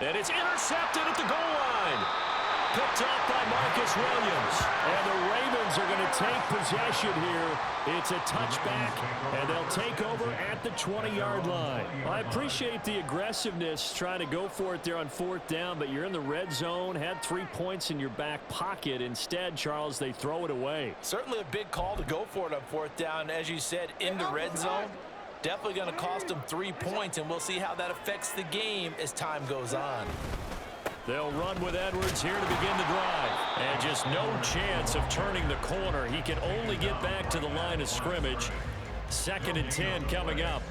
And it's intercepted at the goal line. Picked up by Marcus Williams. And the Ravens are going to take possession here. It's a touchback, and they'll take over at the 20-yard line. I appreciate the aggressiveness trying to go for it there on fourth down, but you're in the red zone, had 3 points in your back pocket. Instead, Charles, they throw it away. Certainly a big call to go for it on fourth down. As you said, in the red zone, definitely going to cost them 3 points, and we'll see how that affects the game as time goes on. They'll run with Edwards here to begin the drive. And just no chance of turning the corner. He can only get back to the line of scrimmage. 2nd and 10 coming up.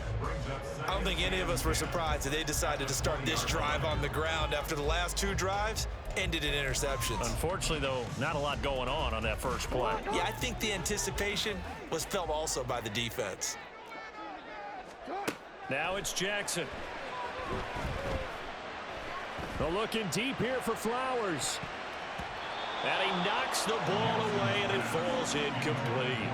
I don't think any of us were surprised that they decided to start this drive on the ground after the last 2 drives ended in interceptions. Unfortunately, though, not a lot going on that first play. Yeah, I think the anticipation was felt also by the defense. Now it's Jackson. They're looking deep here for Flowers. And he knocks the ball away, and it falls incomplete.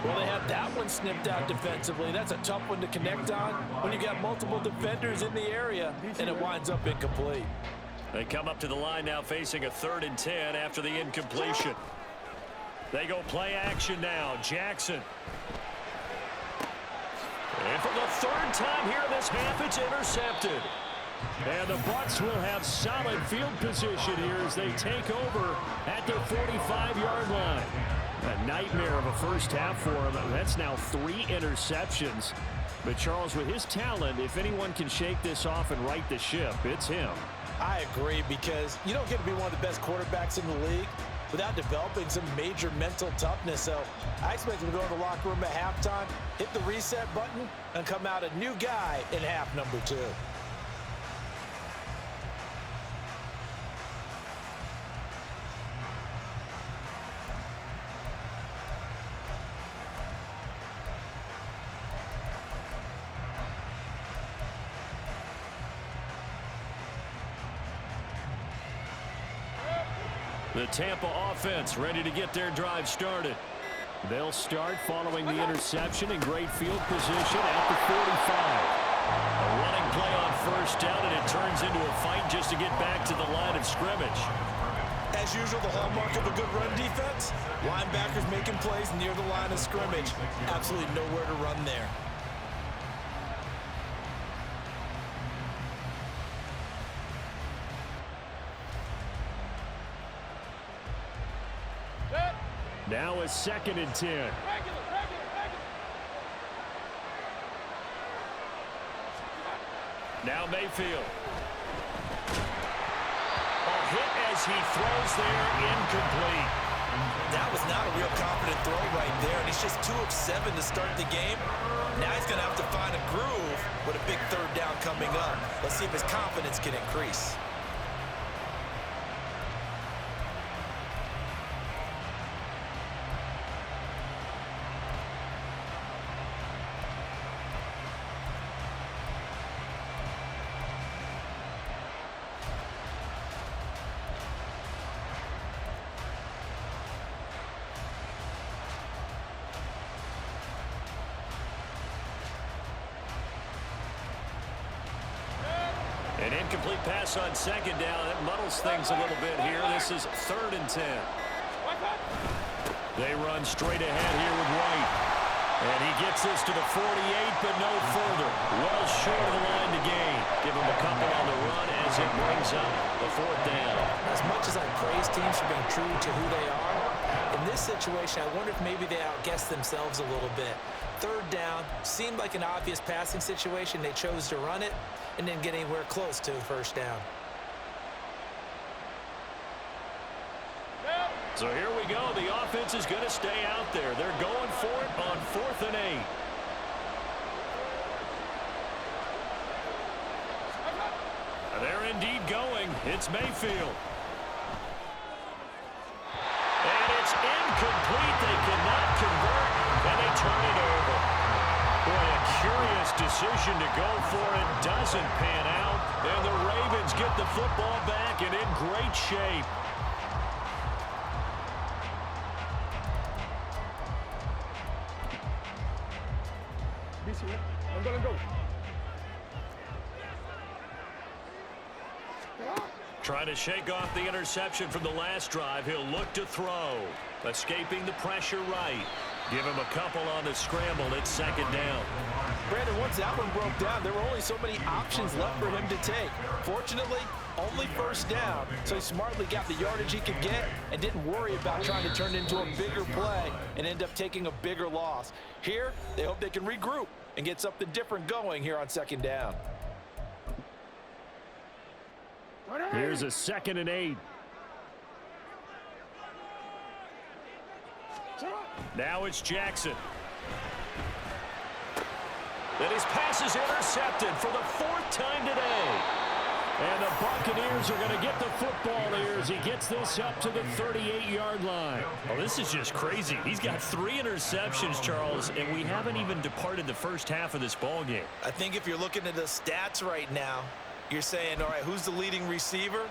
Well, they have that one snipped out defensively. That's a tough one to connect on when you got multiple defenders in the area, and it winds up incomplete. They come up to the line now facing a 3rd and 10 after the incompletion. They go play action now. Jackson. And for the 3rd time here in this half, it's intercepted. And the Bucs will have solid field position here as they take over at their 45-yard line. A nightmare of a first half for him. That's now 3 interceptions. But Charles, with his talent, if anyone can shake this off and right the ship, it's him. I agree, because you don't get to be one of the best quarterbacks in the league without developing some major mental toughness. So I expect him to go to the locker room at halftime, hit the reset button, and come out a new guy in half number 2. The Tampa offense ready to get their drive started. They'll start following the interception in great field position at the 45. A running play on first down, and it turns into a fight just to get back to the line of scrimmage. As usual, the hallmark of a good run defense, linebackers making plays near the line of scrimmage. Absolutely nowhere to run there. Now a 2nd and 10. Now Mayfield. A hit as he throws there, incomplete. That was not a real confident throw right there, and he's just 2 of 7 to start the game. Now he's going to have to find a groove with a big 3rd down coming up. Let's see if his confidence can increase. An incomplete pass on 2nd down. That muddles things a little bit here. This is 3rd and 10. They run straight ahead here with White. And he gets this to the 48, but no further. Well short of the line to gain. Give him a couple on the run as it brings up the 4th down. As much as I praise teams for being true to who they are, in this situation, I wonder if maybe they outguessed themselves a little bit. 3rd down, seemed like an obvious passing situation. They chose to run it and didn't get anywhere close to 1st down. So here we go. The offense is going to stay out there. They're going for it on 4th and 8. They're indeed going. It's Mayfield. And it's incomplete. They cannot convert, and they turn it over. Boy, a curious decision to go for it. Doesn't pan out. And the Ravens get the football back and in great shape. I'm gonna go. Trying to shake off the interception from the last drive. He'll look to throw. Escaping the pressure right. Give him a couple on the scramble. It's second down. Brandon, once that one broke down, there were only so many options left for him to take. Fortunately, only first down, so he smartly got the yardage he could get and didn't worry about trying to turn it into a bigger play and end up taking a bigger loss. Here, they hope they can regroup and get something different going here on second down. Here's a 2nd and 8. Now it's Jackson. And his pass is intercepted for the 4th time today. And the Buccaneers are going to get the football here as he gets this up to the 38-yard line. Oh, this is just crazy. He's got 3 interceptions, Charles, and we haven't even departed the first half of this ball game. I think if you're looking at the stats right now, you're saying, all right, who's the leading receiver?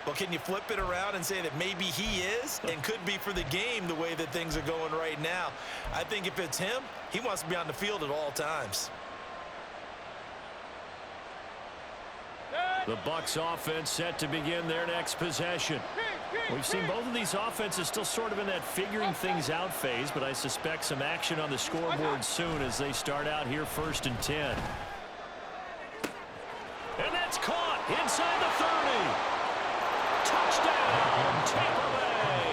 Well, can you flip it around and say that maybe he is and could be for the game the way that things are going right now? I think if it's him, he wants to be on the field at all times. The Bucs offense set to begin their next possession. We've seen both of these offenses still sort of in that figuring things out phase, but I suspect some action on the scoreboard soon as they start out here 1st and 10. And that's caught inside the 30. Touchdown, Tampa Bay.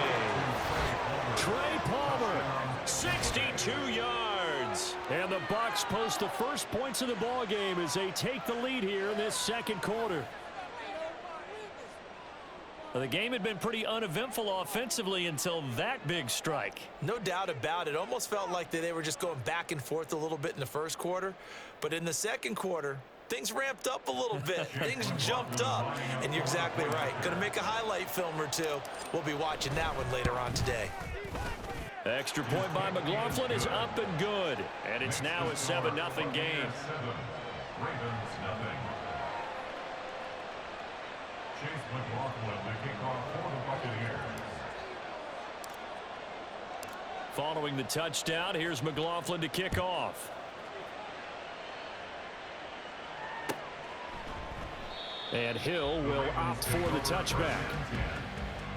Trey Palmer, 62 yards. And the Bucs post the first points of the ball game as they take the lead here in this second quarter. Well, the game had been pretty uneventful offensively until that big strike. No doubt about it. Almost felt like they were just going back and forth a little bit in the first quarter. But in the second quarter, things ramped up a little bit. Things jumped up. And you're exactly right. Going to make a highlight film or two. We'll be watching that one later on today. Extra point by McLaughlin is up and good. And it's now a 7-0 game. Following the touchdown, here's McLaughlin to kick off. And Hill will opt for the touchback.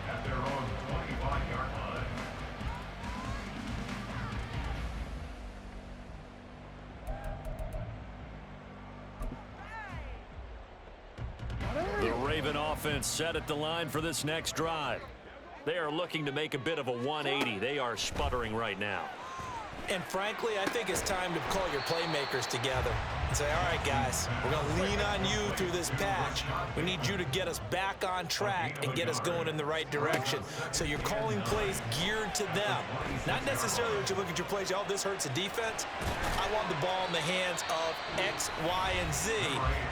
At their own 25-yard line. The Raven offense set at the line for this next drive. They are looking to make a bit of a 180. They are sputtering right now. And frankly, I think it's time to call your playmakers together and say, all right, guys, we're going to lean on you through this patch. We need you to get us back on track and get us going in the right direction. So you're calling plays geared to them. Not necessarily that you look at your plays, oh, this hurts the defense. I want the ball in the hands of X, Y, and Z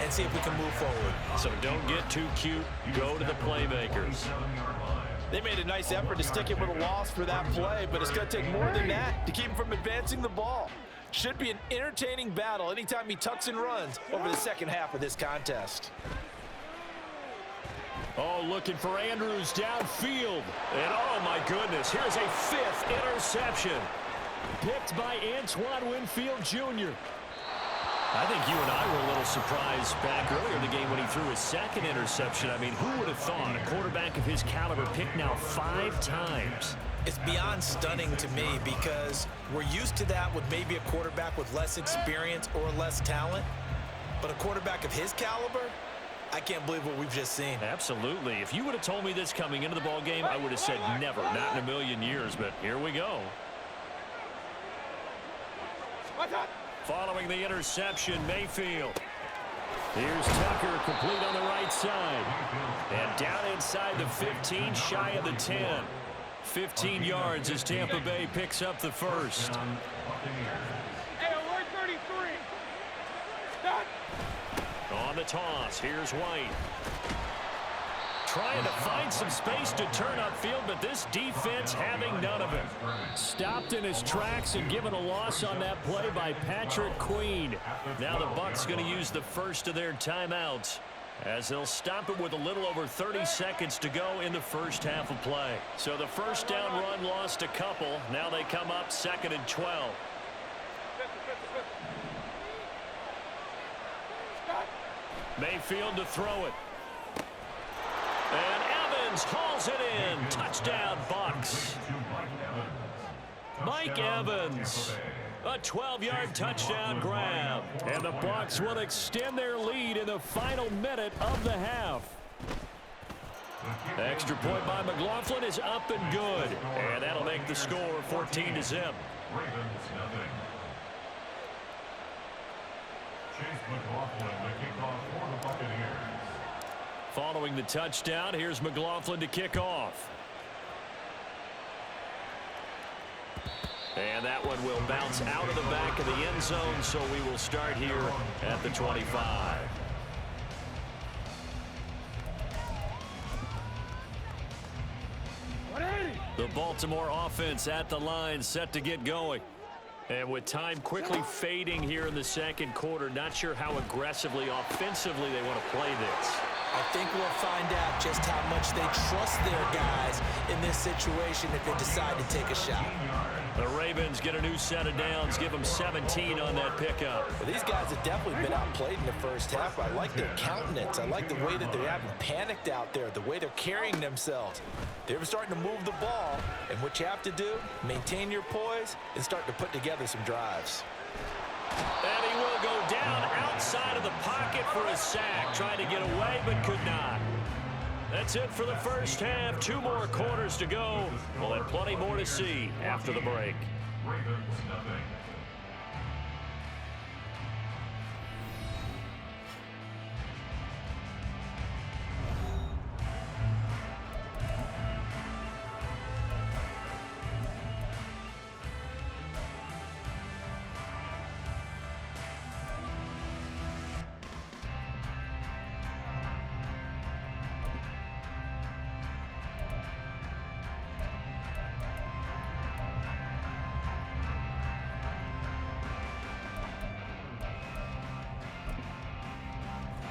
and see if we can move forward. So don't get too cute. Go to the playmakers. They made a nice effort to stick it with a loss for that play, but it's going to take more than that to keep him from advancing the ball. Should be an entertaining battle anytime he tucks and runs over the second half of this contest. Oh, looking for Andrews downfield. And oh my goodness, here's a 5th interception. Picked by Antoine Winfield Jr. I think you and I were a little surprised back earlier in the game when he threw his 2nd interception. I mean, who would have thought a quarterback of his caliber picked now 5 times? It's beyond stunning to me because we're used to that with maybe a quarterback with less experience or less talent. But a quarterback of his caliber, I can't believe what we've just seen. Absolutely. If you would have told me this coming into the ball game, I would have said never, not in a million years. But here we go. Following the interception, Mayfield. Here's Tucker, complete on the right side. And down inside the 15, shy of the 10. 15 yards as Tampa Bay picks up the first. On the toss, here's White. Trying to find some space to turn upfield, but this defense having none of it. Stopped in his tracks and given a loss on that play by Patrick Queen. Now the Bucs going to use the first of their timeouts as they'll stop it with a little over 30 seconds to go in the first half of play. So the first down run lost a couple. Now they come up 2nd and 12. Mayfield to throw it. Evans hauls it in. Touchdown, Bucs. Mike Evans, a 12-yard touchdown grab. And the Bucs will extend their lead in the final minute of the half. Extra point by McLaughlin is up and good. And that'll make the score 14-0. Following the touchdown, here's McLaughlin to kick off. And that one will bounce out of the back of the end zone, so we will start here at the 25. The Baltimore offense at the line, set to get going. And with time quickly fading here in the second quarter, not sure how aggressively, offensively they want to play this. I think we'll find out just how much they trust their guys in this situation if they decide to take a shot. The Ravens get a new set of downs, give them 17 on that pickup. Well, these guys have definitely been outplayed in the first half. I like their countenance. I like the way that they haven't panicked out there, the way they're carrying themselves. They're starting to move the ball, and what you have to do, maintain your poise and start to put together some drives. And he will go down outside of the pocket for a sack. Trying to get away, but could not. That's it for the first half. 2 more quarters to go. We'll have plenty more to see after the break. Ravens nothing.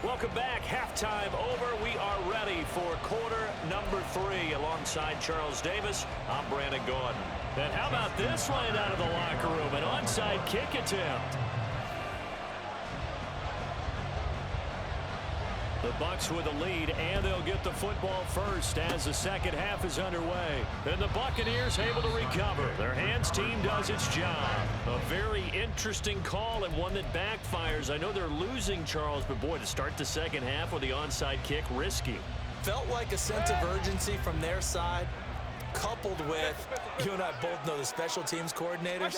Welcome back. Halftime over. We are ready for quarter number 3. Alongside Charles Davis, I'm Brandon Gordon. And how about this line out of the locker room? An onside kick attempt. The Bucs with a lead, and they'll get the football first as the second half is underway. And the Buccaneers able to recover. Their hands team does its job. A very interesting call and one that backfires. I know they're losing, Charles, but boy, to start the second half with the onside kick, risky. Felt like a sense of urgency from their side, coupled with, you and I both know the special teams coordinators.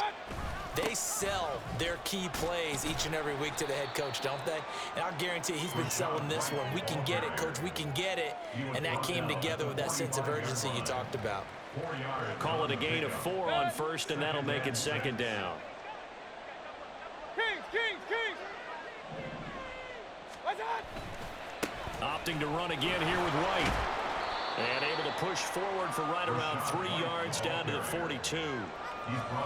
They sell their key plays each and every week to the head coach, don't they? And I'll guarantee he's been selling this one. We can get it, coach. We can get it. And that came together with that sense of urgency you talked about. Call it a gain of 4 on first, and that'll make it second down. Kings! What's that? Opting to run again here with White. And able to push forward for right around 3 yards down to the 42.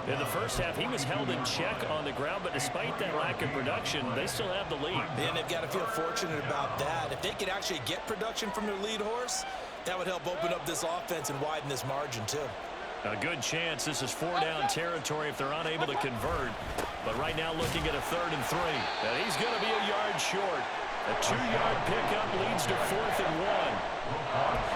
In the first half, he was held in check on the ground, but despite that lack of production, they still have the lead. And they've got to feel fortunate about that. If they could actually get production from their lead horse, that would help open up this offense and widen this margin, too. A good chance this is 4-down territory if they're unable to convert. But right now looking at a 3rd and 3. And he's going to be a yard short. A 2-yard pickup leads to 4th and 1.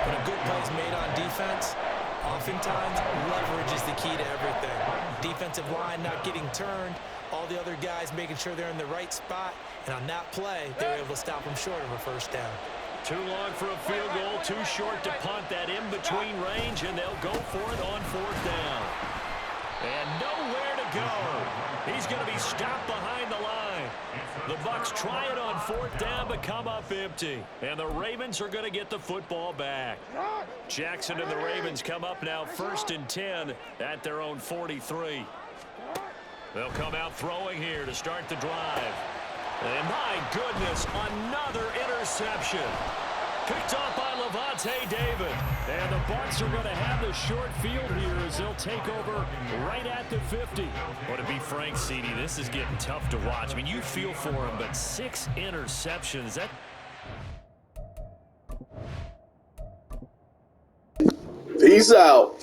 When a good play's made on defense, oftentimes leverage is the key to everything. Defensive line not getting turned, all the other guys making sure they're in the right spot, and on that play, they were able to stop them short of a first down. Too long for a field goal, too short to punt. That in-between range, and they'll go for it on 4th down. And nowhere to go. He's going to be stopped behind the line. The Bucs try it on 4th down, but come up empty. And the Ravens are going to get the football back. Jackson and the Ravens come up now 1st and 10 at their own 43. They'll come out throwing here to start the drive. And my goodness, another interception. Picked off by Levante David. And the Bucs are going to have the short field here as they'll take over right at the 50. Well, to be frank, CD, this is getting tough to watch. I mean, you feel for him, but 6 interceptions. Peace out.